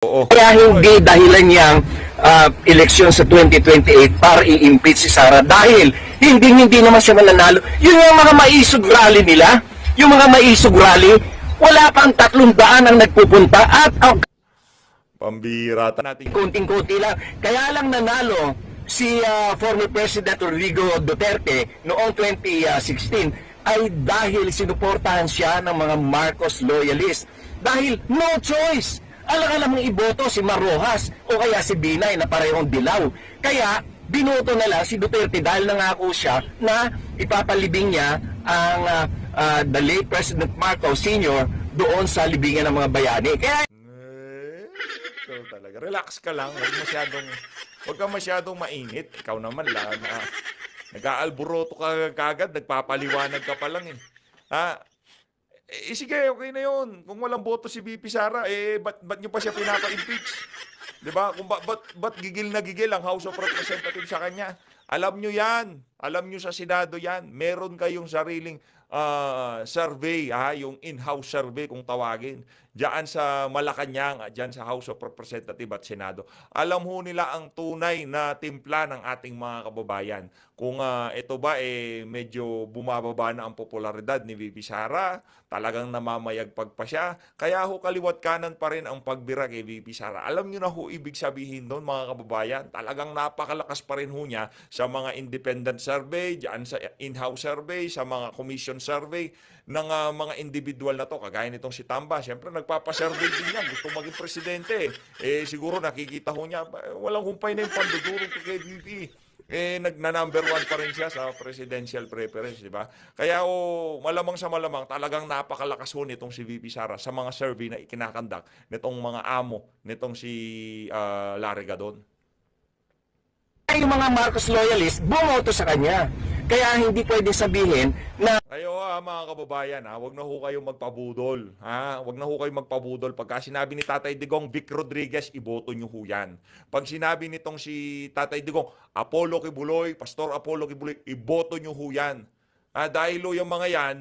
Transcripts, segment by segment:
Oo. Kaya hindi dahilan niyang eleksyon sa 2028 para i-impeach si Sara dahil hindi naman siya mananalo. Yun yung mga maisog rally nila, yung mga maisog rally, wala pang 300 ang nagpupunta at Pambira natin. konting-konti lang. Kaya lang nanalo si former President Rodrigo Duterte noong 2016 ay dahil sinuportahan siya ng mga Marcos loyalist. Dahil no choice. Alang-alang mong iboto si Marrojas o kaya si Binay na parehong dilaw. Kaya binoto na lang si Duterte dahil nangako siya na ipapalibing niya ang the late President Marcos Sr. doon sa libingan ng mga bayani. Kaya ikaw talaga. Relax ka lang. Huwag kang masyadong mainit. Ikaw naman lang. Nag-aalburoto ka kagad. Nagpapaliwanag ka pa lang eh. Sige, okay na yun. Kung walang boto si VP Sara, ba't nyo pa siya pinapa-impeach? Diba? Kung ba't gigil na gigil ang House of Representatives sa kanya? Alam nyo yan. Alam nyo sa Senado yan. Meron kayong sariling survey, yung in-house survey kung tawagin. Diyan sa Malacanang, diyan sa House of Representatives at Senado. Alam ho nila ang tunay na timpla ng ating mga kababayan. Kung ito ba medyo bumababa na ang popularidad ni VP Sara, talagang namamayagpag pa siya. Kaya ho kaliwat kanan pa rin ang pagbira kay VP Sara. Alam niyo na ho ibig sabihin doon mga kababayan, talagang napakalakas pa rin ho niya sa mga independent survey, diyan sa in-house survey, sa mga commission survey ng mga individual na to. Kagaya nitong si Tamba, siyempre nagpapasurvey din niya, gusto maging presidente. Siguro nakikita ho niya, walang humpay na yung pandudurong kay VP. Nagna-number 1 pa rin siya sa presidential preference, di ba? Kaya malamang sa malamang, talagang napakalakas ho nitong si VP Sara sa mga survey na ikinakandak nitong mga amo, nitong si Larry Gadon. yung mga Marcos loyalists bumoto sa kanya. Kaya hindi pwede sabihin na Kayo mga kababayan, wag na ho kayong magpabudol. Wag na ho kayong magpabudol. Pagka sinabi ni Tatay Digong, Vic Rodriguez, iboto nyo ho yan. Pag sinabi nitong si Tatay Digong, Apollo Kibuloy, Pastor Apollo Kibuloy, iboto nyo ho yan. Dahil yung mga yan,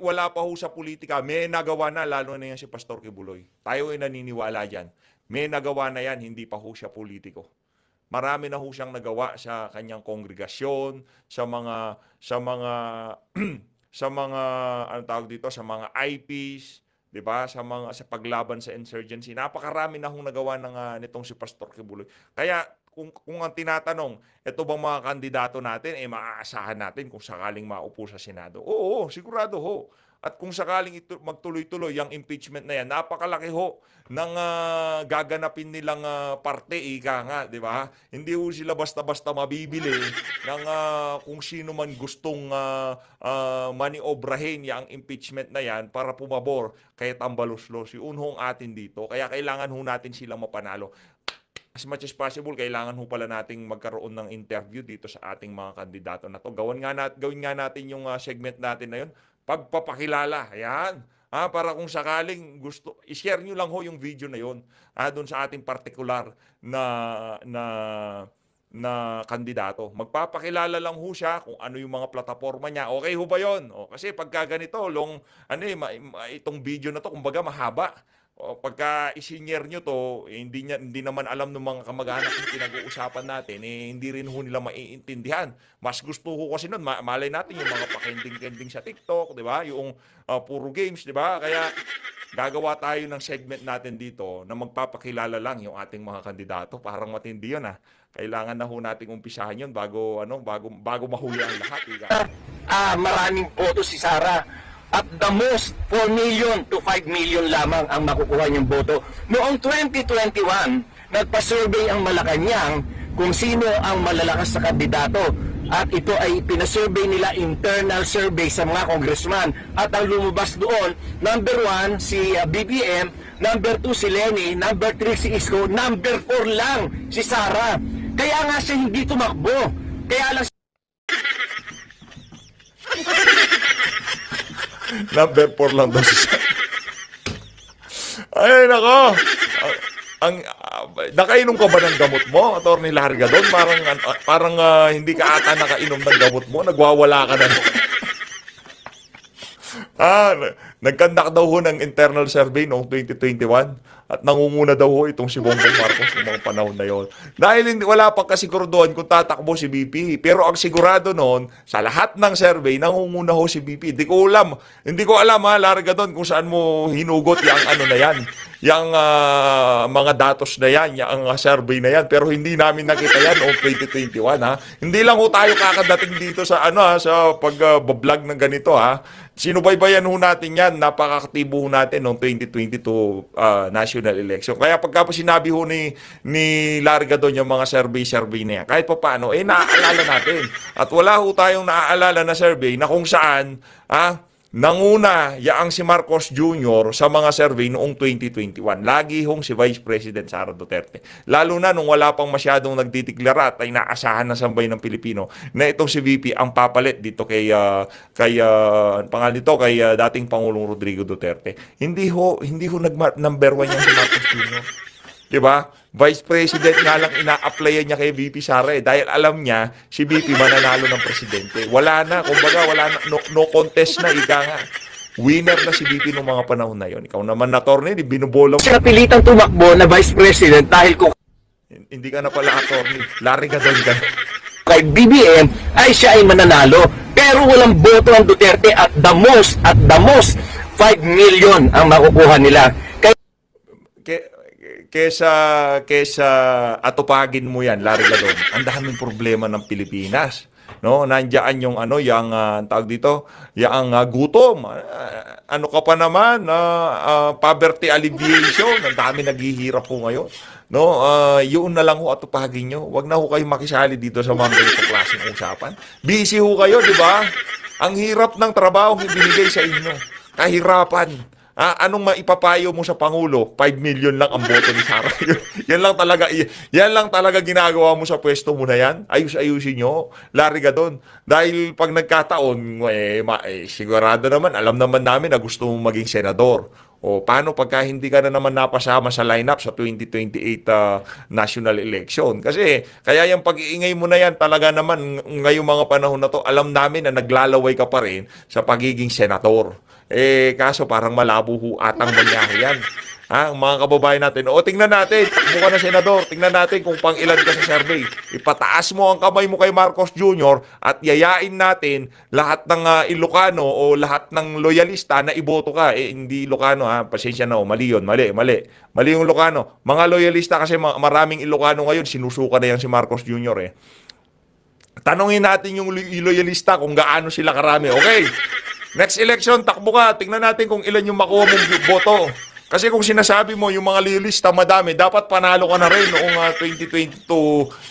wala pa ho sa politika. May nagawa na, lalo na yan si Pastor Kibuloy. Tayo ay naniniwala dyan. May nagawa na yan, hindi pa ho siya politiko. Marami na ho siyang nagawa sa kanyang kongregasyon, sa mga ano tawag dito, sa mga IPs, 'di ba? Sa paglaban sa insurgency. Napakarami na hong nagawa nitong si Pastor Kibuloy. Kaya kung ang tinatanong, ito bang mga kandidato natin maaasahan natin kung sakaling maupo sa Senado? Oo, sigurado ho. At kung sakaling magtuloy-tuloy yung impeachment na yan, napakalaki ho ng gaganapin nilang parte, di ba? Hindi ho sila basta-basta mabibili ng kung sino man gustong maniobrahin yung impeachment na yan para pumabor kay Tambaluslos. Yun ho ang atin dito. Kaya kailangan ho natin silang mapanalo. As much as possible, kailangan ho pala nating magkaroon ng interview dito sa ating mga kandidato na to. Gawin nga natin yung segment natin na yun. Pagpapakilala, ayan. Para kung sakaling gusto, i-share nyo lang ho yung video na yun doon sa ating partikular na kandidato. Magpapakilala lang ho siya kung ano yung mga plataforma niya. Okay ho ba yun? Kasi pagka ganito, itong video na to, kumbaga mahaba. Pagka isinyer nyo to, hindi naman alam ng mga kamag-anak yung pinag-uusapan natin, hindi rin ho nila maiintindihan. Mas gusto ko kasi nun, malay natin yung mga pakending-kending sa TikTok, di ba? Yung puro games, di ba? Kaya gagawa tayo ng segment natin dito na magpapakilala lang yung ating mga kandidato. Parang matindi yun Kailangan na ho nating umpisahan yun bago mahuli ang lahat. Maraming boto si Sara. At the most, 4 million to 5 million lamang ang makukuha niyang boto. Noong 2021, nagpa-survey ang Malacanang kung sino ang malalakas na kandidato. At ito ay pinasurvey nila, internal survey sa mga congressman. At ang lumabas doon, number 1 si BBM, number 2 si Lenny, number 3 si Isko, number 4 lang si Sara. Kaya nga siya hindi tumakbo. Kaya lang number 4 lang daw siya. Ay, nako. Nakainom ka ba ng gamot mo, Atty. Larry Gadon? Parang hindi ka ata nakainom ng gamot mo. Nagwawala ka na. Nagkandak daw ho ng internal survey noong 2021 at nangunguna daw ho itong si Bongbong Marcos noong mga panahon na yon. Dahil wala pang kasiguraduhan kung tatakbo si BP. Pero ang sigurado noon, sa lahat ng survey, nangunguna ho si BP. Hindi ko alam Larga doon kung saan mo hinugot yung ano na yan. Yung mga datos na yan, yung survey na yan. Pero hindi namin nakita yan noong 2021 ha. Hindi lang ho tayo kakadating dito sa sa pag-vlog ng ganito ha. Sinubaybayan ho natin yan, napaka-aktibo ho natin noong 2022 national election. Kaya pagka po sinabi ho ni Larga doon yung mga survey na yan, kahit pa paano, naaalala natin. At wala ho tayong naaalala na survey na kung saan, nanguna yaang si Marcos Jr. sa mga survey noong 2021. Lagi hong si Vice President Sara Duterte. Lalo na nung wala pang masyadong nagdideklara at ay naasahan na sambay ng Pilipino na itong si VP ang papalit dito kay dating Pangulong Rodrigo Duterte. Hindi ho number 1 yan si Marcos Jr. Diba? Vice President nga lang ina-applyan niya kay VP Sara dahil alam niya si VP mananalo ng presidente. Wala na, kumbaga wala na, no contest na, ika nga. Winner na si VP noong mga panahon na yon. Ikaw naman na attorney, binubola mo. Siya napilitang tumakbo na Vice President dahil kung Hindi ka na pala attorney. Larry ka doon ka. kay BBM ay siya ay mananalo. Pero walang boto ang Duterte at the most 5 million ang makukuha nila. Kesa atupagin mo yan, Larry Gadon, ang daming problema ng Pilipinas. No, nandiyan yung tawag dito, yung gutom. Ano ka pa naman, poverty alleviation, ang dami naghihirap po ngayon. No, yun na lang ho atupagin nyo. Wag na ho kayo makisali dito sa mga ganito klaseng usapan. Busy ho kayo, di ba? Ang hirap ng trabaho ibinigay sa inyo. Kahirapan. Anong maipapayo mo sa Pangulo? 5 million lang ang boto ni Sara. yan lang talaga ginagawa mo sa pwesto mo na yan. Ayusin nyo. Larry ka doon. Dahil pag nagkataon, sigurado naman, alam naman namin na gusto mong maging senador. O paano pagka hindi ka na naman napasama sa lineup sa 2028 national election? Kasi kaya yung pag-iingay mo na yan talaga naman ngayong mga panahon na to, alam namin na naglalaway ka pa rin sa pagiging senador. Kaso parang malabo ho atang mangyari yan. Mga kababayan natin, tingnan natin, takbo ka na senador, tingnan natin kung pang ilan ka sa survey. Ipataas mo ang kamay mo kay Marcos Jr. at yayain natin lahat ng Ilocano o lahat ng loyalista na iboto ka. Hindi Ilocano pasensya na mali yun, mali yung Ilocano. Mga loyalista kasi maraming Ilocano ngayon, sinusuka na yan si Marcos Jr. Tanungin natin yung loyalista kung gaano sila karami, okay? Next election, takbo ka. Tingnan natin kung ilan yung makuha mong boto. Kasi kung sinasabi mo yung mga loyalista madami, dapat panalo ka na rin noong 2022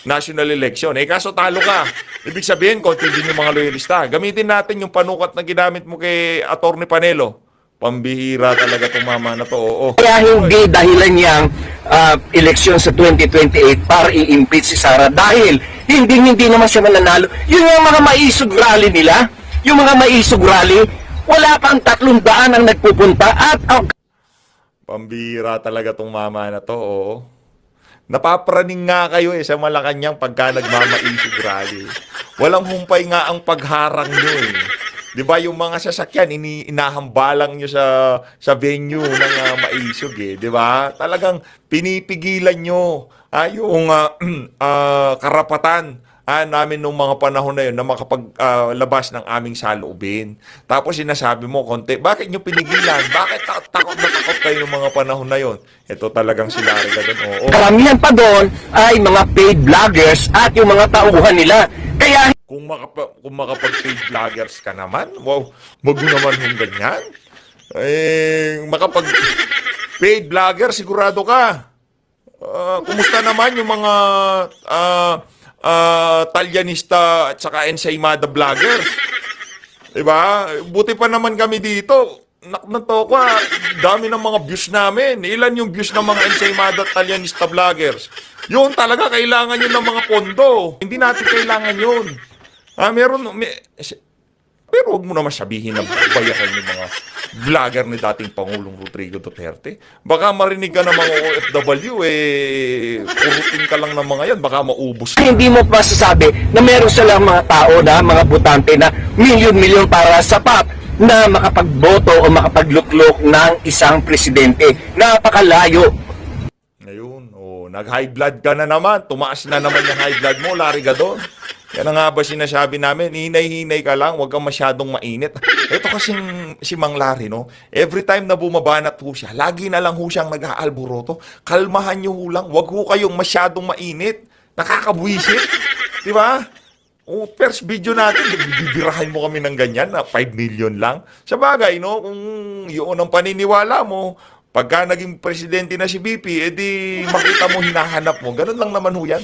national election. Kaso talo ka. Ibig sabihin, konti din yung mga loyalista. Gamitin natin yung panukat na ginamit mo kay Atty. Panelo. Pambihira talaga itong mama na to. Oo. Kaya hindi dahilan niyang eleksyon sa 2028 para i-impeach si Sara dahil hindi naman siya mananalo. Yun yung mga maisog rally nila. Yung mga maisog rally, wala pang 300 ang nagpupunta at pambira talaga tong mama na to, oo. Napapraning nga kayo sa Malacanang pagka nagmamaisog rally. Walang humpay nga ang pagharang nyo Di ba yung mga sasakyan, inahambalang nyo sa venue ng maisog di ba? Talagang pinipigilan nyo yung karapatan namin nung mga panahon na yun na makapaglabas ng aming saloobin. Tapos sinasabi mo, bakit nyo pinigilan? Bakit takot na takot kayo ng mga panahon na yun? Ito talagang sila rin doon. Oo. Karamihan pa doon ay mga paid vloggers at yung mga tauhan nila. Kaya kung makapag-paid vloggers ka naman, wow, wag mo naman yung ganyan. Makapag-paid vlogger, sigurado ka. Kumusta naman yung mga Talyanista at saka Ensaymada vloggers. Diba? Buti pa naman kami dito. Naknatoko dami ng mga views namin. Ilan yung views ng mga Ensaymada at Talyanista vloggers? Yun talaga, kailangan yun ng mga pondo. Hindi natin kailangan yun. Pero huwag mo naman sabihin na bayakan yung mga vlogger ni dating Pangulong Rodrigo Duterte. Baka marinig ka ng mga OFW, purutin ka lang ng mga yan, baka maubos ka. Hindi mo masasabi na meron silang mga tao na, mga butante na milyon-milyon para sapat na makapagboto o makapagluklok ng isang presidente. Napakalayo. Ngayon, nag-high blood ka na naman. Tumaas na naman yung high blood mo, Larry Gadon. Yan ang nga ba sinasabi namin, hinay-hinay ka lang, huwag kang masyadong mainit. Ito kasing si Mang Larry, no? Every time na bumabanat ho siya, lagi na lang ho siyang nag-aalboroto. Kalmahan niyo ho lang, huwag ho kayong masyadong mainit. Nakakabwisit. Di ba? First video natin, bibirahin mo kami ng ganyan na 5 million lang. Sa bagay, no? Kung yun ang paniniwala mo, pagka naging presidente na si BP, edi makita mo, hinahanap mo. Ganun lang naman ho yan.